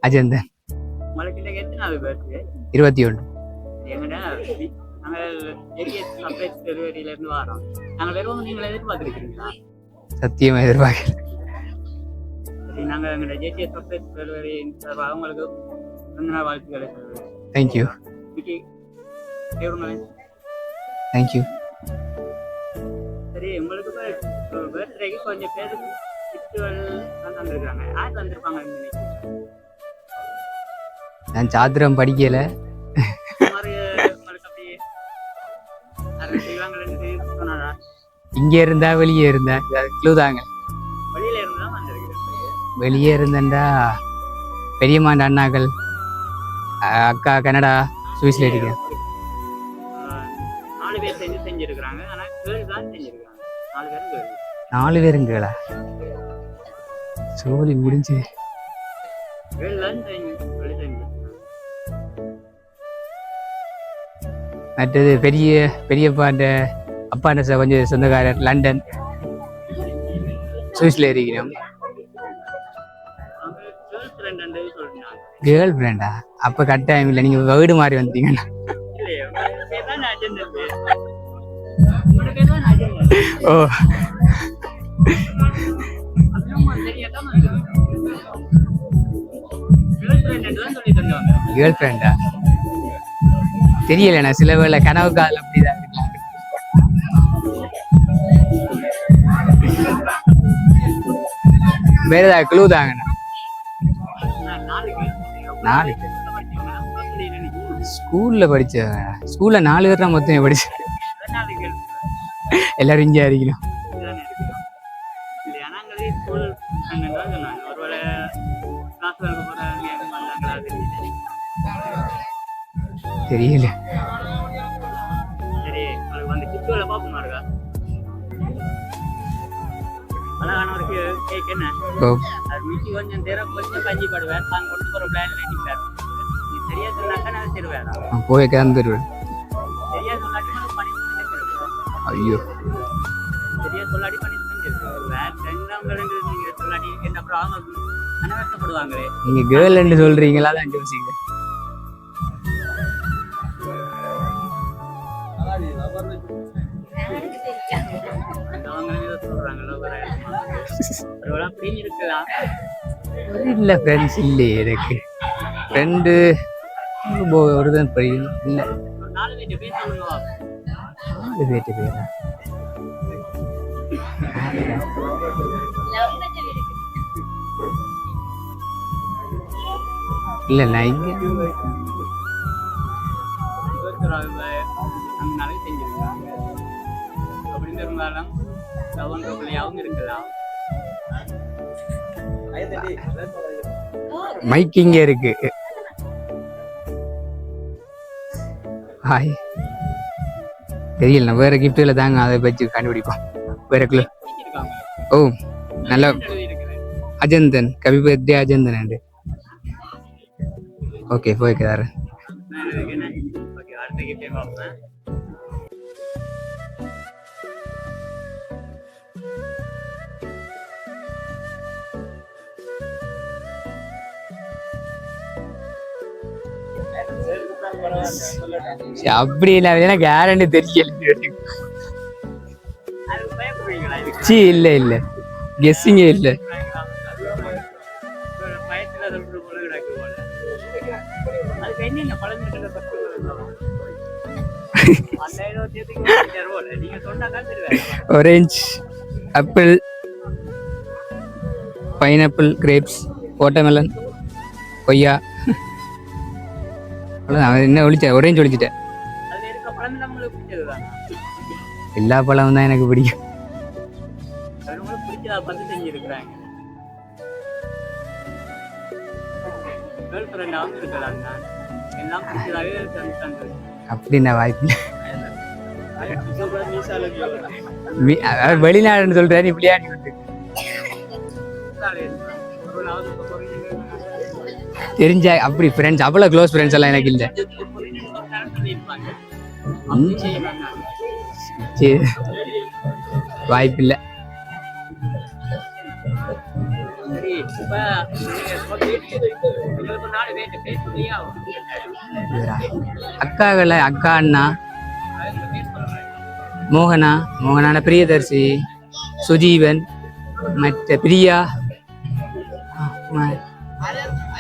அஜந்தன். உங்களுக்கு இன்னைக்கு எத்தனாவது பர்த்டே? 21. எங்கடா நாங்கள் ஏரியா சர்ப்ரைஸ் டெலிவரியில இருந்து வரோம். நாங்கள் வெறும் நீங்க எதிர்பார்த்துருக்கீங்களா? சத்தியமா எதிர்பார்க்கல. சரி, நாங்கள் எங்களோட ஜேஜே சர்ப்ரைஸ் டெலிவரி அவங்களுக்கு பிறந்தநாள் வாழ்த்துக்களை சொல்லுவேன். தேங்க்யூ. தேங்க்யூ. சரி, உங்களுக்கு பர்த்டேக்கு கொஞ்சம் பேருக்கு கிஃப்ட்டுகள் தந்துருக்காங்க. யார் தந்திருப்பாங்க? நான் சாத்திரம் படிக்கல. இங்க இருந்தா வெளியே இருந்தா தாங்க. வெளியே இருந்தேன்டா பெரியம்மாண்ட அண்ணாக்கள், அக்கா கனடா, சுவிஸ்ல இருக்கேன். 4 பேர் செஞ்சிருக்காங்க. ஆனா கேர்ள் தான் செஞ்சிருக்காங்க. 4 பேரும் கேளா? சோலி முடிஞ்சு. மற்றது பெரியப்பாண்ட அப்பாண்ட கொஞ்சம் சொந்தக்காரர் லண்டன், சுவிஸ்ல இருக்கிறோம். கேர்ள் ஃப்ரெண்டா? அப்ப கட்டாயம் இல்லை, நீங்க வீடு மாறி வந்தீங்கன்னா. ஓ, கேர்ள் ஃப்ரெண்டா தெரியல. நான் சில வேளை கனவு காதல் அப்படிதான் இருக்கலாம். வேற ஏதாவது குழு தாங்கண்ணா. 4 பேர் ஸ்கூல்ல படிச்ச. ஸ்கூல்ல 4 பேர் தான் மொத்தம் படிச்ச. எல்லாரும் இங்கே இருக்கணும். தெரியல. சரி, அந்த கிஃப்ட்ல பாப்போமா இருக்கா? அழகான ஒரு கேக். என்ன அது வீட்டுக்கு கொஞ்சம் தேரம் கொஞ்சம் கஞ்சி படுவேன். நான் கொண்டு போற பிளான்ல நிற்காரு. சரியா சொன்னாக்கா நான் தருவேன். போய் கேந்துருவேன். சரியா சொல்லாட்டி பண்ணி தருவேன். ஐயோ, சரியா சொல்லாட்டி பண்ணி தருவேன். நீங்க சொல்லாட்டி என்ன அப்புறம் அவங்க அனவசப்படுவாங்களே. நீங்க கேர்ள்னு சொல்றீங்களா? தான் யோசிங்க. இல்ல ஃப்ரெண்ட்ஸ் இல்லையே எனக்கு. ஃப்ரெண்டு ஒருதான் பையன் இல்லை. 4 பேர் சொல்லுங்க. 4 பேரா? இல்ல நான் இங்க மைக் இங்க இருக்கு. ஹாய், தெரியல. வேற கிஃப்ட்ல தாங்க, அதை வச்சு கண்டுபிடிப்போம். வேற கிலோ. ஓ, நல்ல அஜந்தன். கவி பர்த்டே அஜந்தன். ஓகே, போய்க்கிறாரு. அப்படி இல்லை, எனக்கு யாருன்னு தெரியல. இல்ல இல்ல, கெஸ்ஸிங்கே இல்ல. Orange, apple, pineapple, grapes, watermelon, கொய்யா. என்ன ஒழிச்ச? ஒரேஞ்ச் ஒழிச்சிட்டேன். எல்லா பழமும் தான் எனக்கு பிடிக்கும். அப்படின்னா வாய்ப்பு வெளிநாடுன்னு சொல்றேன். இப்படியா தெரிஞ்ச அப்படி ஃப்ரெண்ட்ஸ், அவ்வளவு க்ளோஸ் ஃப்ரெண்ட்ஸ் எல்லாம் எனக்கு இல்லை. வாய்ப்பு இல்லை. அக்காக்களை அக்கா அண்ணா மோகனா மோகனான பிரியதர்சி சுஜீவன் மற்ற பிரியா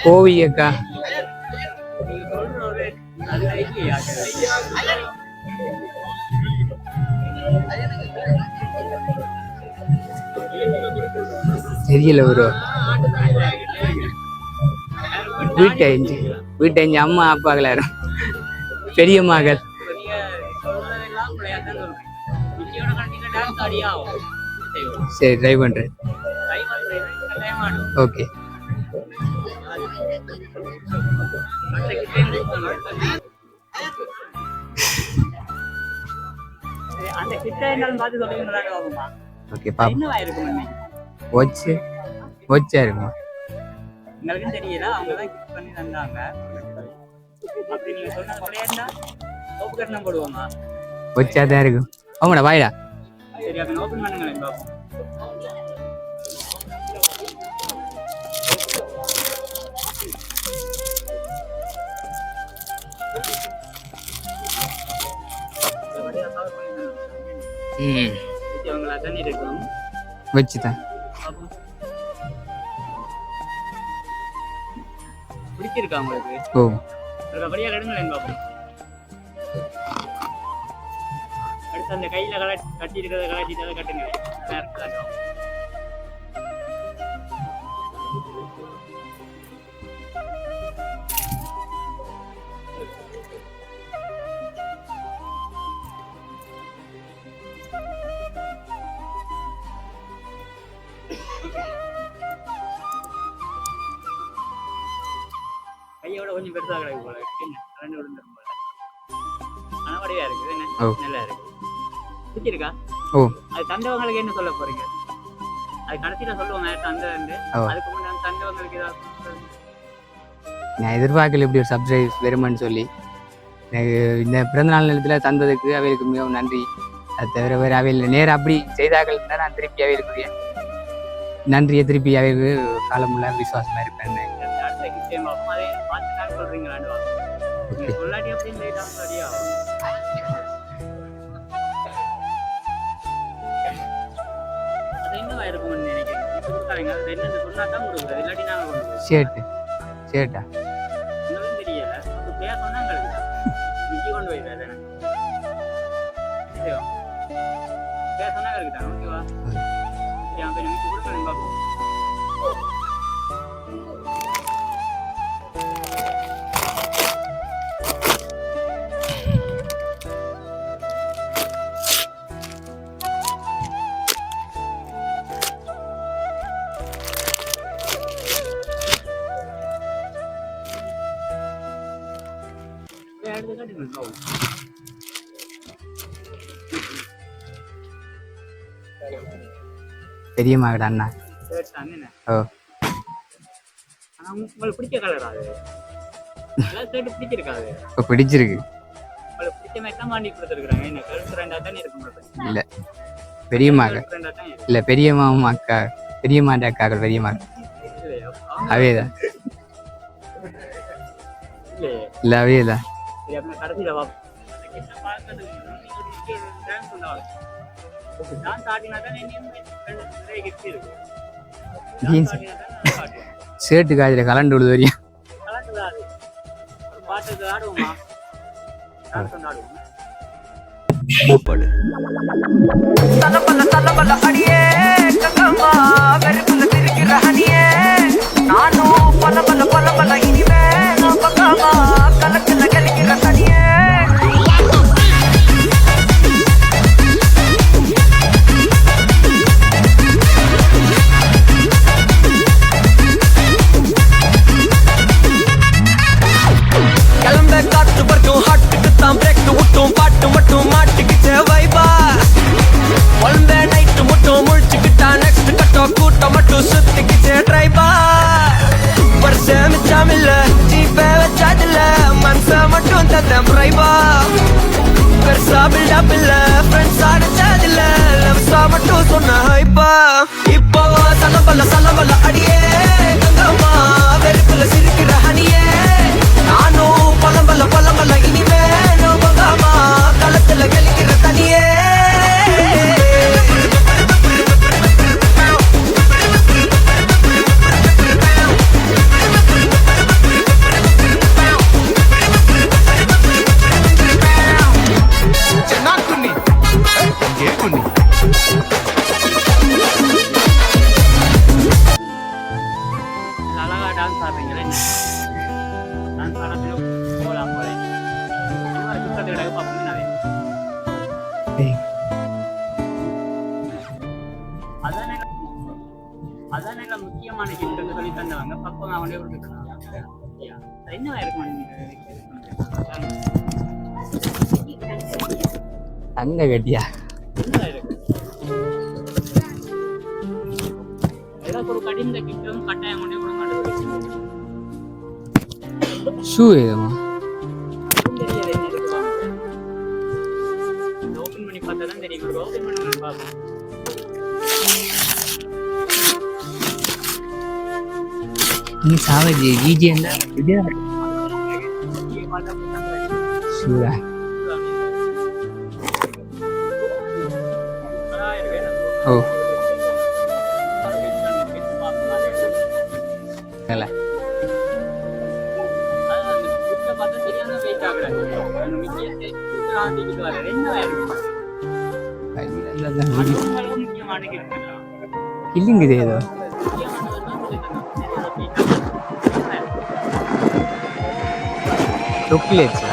கோவி அக்கா தெரியல ஒரு வீட்டை அம்மா அப்பாக்கள் யாரும் பெரிய மகள் சரி ட்ரை பண்றேன் ஓகே அந்த கிட்ட என்னன்னு பார்த்து சொல்லுங்க ஓகே பாப்பா ஒச்சா இருக்குமா எங்களுக்கும் தெரியல அவங்க தான் கிஃப்ட் பண்ணி தந்தாங்க அப்படி நீங்க சொன்னது விளையாண்டா சோப்பு கட்டணம் போடுவோமா ஒச்சா தான் இருக்கும் ஆமாடா வாயிடா சரி அப்ப ஓபன் பண்ணுங்களேன் பாப்போம் அவங்களா தண்ணி இருக்கும் வச்சுதான் பிடிச்சிருக்கா உங்களுக்கு ஓ அப்படியே எடுங்களேன் பாப்போம் அடுத்து அந்த கையில கட்டி இருக்கிறத கலாச்சிட்டு அதை கட்டுங்க கையோட கொஞ்சம் பெருசா கிடக்கு போல கரண்ட் விழுந்துரும் போல கனவடையா இருக்குது என்ன நல்லா இருக்கு பிடிச்சிருக்கா ஓ அது தந்தவங்களுக்கு என்ன சொல்ல போறீங்க அது கடைசியில சொல்லுவாங்க தந்த அதுக்கு முன்னாடி தந்தவங்களுக்கு ஏதாவது நான் எதிர்பார்க்கல இப்படி ஒரு சர்ப்ரைஸ் வருமான்னு சொல்லி எனக்கு இந்த பிறந்தநாள் நேரத்தில் தந்ததுக்கு அவைகளுக்கு மிகவும் நன்றி. அது தவிர வேறு அவையில் நேரம் அப்படி செய்தார்கள் இருந்தால் நான் திருப்பி அவைகளுக்குரிய நன்றியை திருப்பி அவைகளுக்கு காலமுள்ள விசுவாசமாக இருப்பேன். சேட்டா பெரிய மகட அண்ணா. ஓ உங்களுக்கு பிடிச்ச கலர் அது பிடிச்சிருக்காது. இப்போ பிடிச்சிருக்கு. உங்களுக்கு பிடிச்ச மாதிரி தான் வாங்கி கொடுத்துருக்காங்க. என்ன கலர் ஃப்ரெண்டா தான் இருக்கும். இல்ல பெரிய மகள் இல்ல பெரிய மாமா அக்கா பெரிய மாட்ட அக்காக்கள் பெரிய மகள் அவேதான் இல்ல அவேதான். கடைசியில ஷர்ட்டு காதில கலண்டு விழுது வரையும் இப்போ சலபல அடியே அதான் எல்லாம் முக்கியமான கிஃப்ட் சொல்லி தந்தவங்க பக்கம் அவனே கொடுத்துருக்காங்க. என்னவா இருக்கும் தங்க கட்டியா என்னவா இருக்கு ஏதாவது ஒரு கடிந்த கிஃப்டும் கட்டாயம் கொண்டே விட மாட்டேங்குது. ஷூ ஏதோ தெரியல என்ன இருக்கு ஓபன் பண்ணி பார்த்தா தான் தெரியும். ஓபன் பண்ணி பார்ப்போம். நீ சாவஜி ஜிஜி என்ன இது ஷூரா ஓ இல்ல இல்லைங்குது ஏதோ சாக்லேட்ஸ்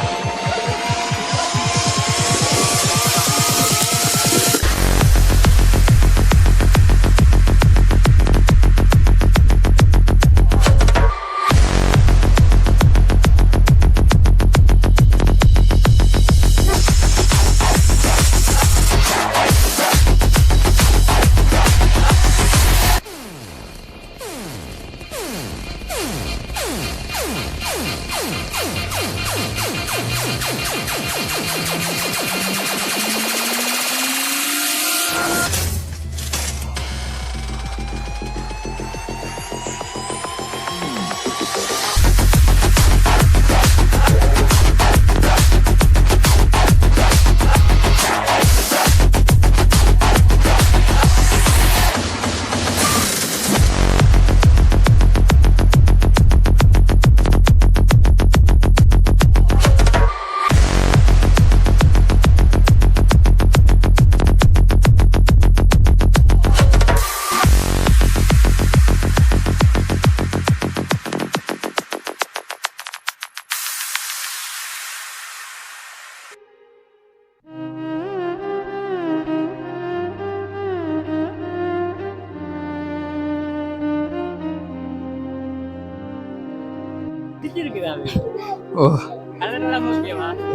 ஓ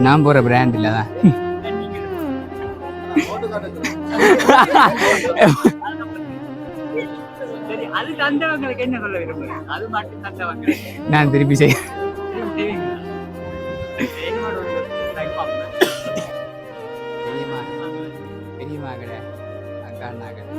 நான் போற பிராண்ட் இல்லதான் நான் திருப்பி செய்ய பெரியமா கடை அக்கா அண்ணா கடை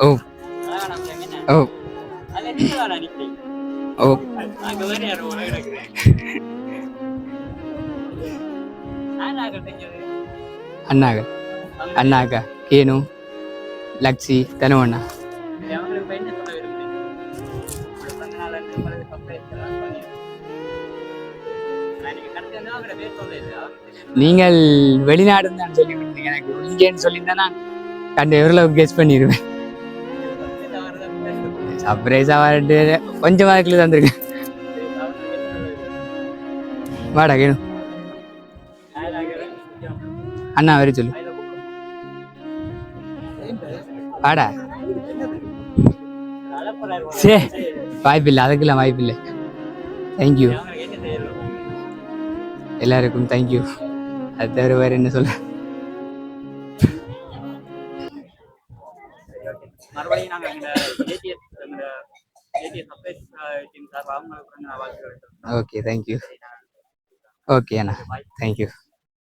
ஓ ஓ ஓ அண்ணாக அண்ணாக்கா கேனு லக்ஷி தனவண்ணா நீங்கள் வெளிநாடு தான் சொல்லி விட்டீங்க எனக்கு இங்கேன்னு சொல்லியிருந்தா நான் கண்டு எவ்வளவு கெஸ் பண்ணிடுவேன் சர்ப்ரைஸா வரட்டு கொஞ்சம் வாக்கில் தந்துருக்கேன் வாடா கேணு அண்ணா வரை சொல்லு வாடா சே வாய்ப்பில்லை அதுக்கெல்லாம் வாய்ப்பில்லை தேங்க்யூ எல்லாருக்கும் தேங்க்யூ அது தவிர வேறு என்ன சொல்ல மறுபடியும் நாங்கள் இந்த ஏடி சர்ப்ரைஸ் டீம் சார் அவங்களுக்கு வந்து நான் வாழ்த்துக்கள் ஓகே தேங்க்யூ ஓகே அண்ணா தேங்க்யூ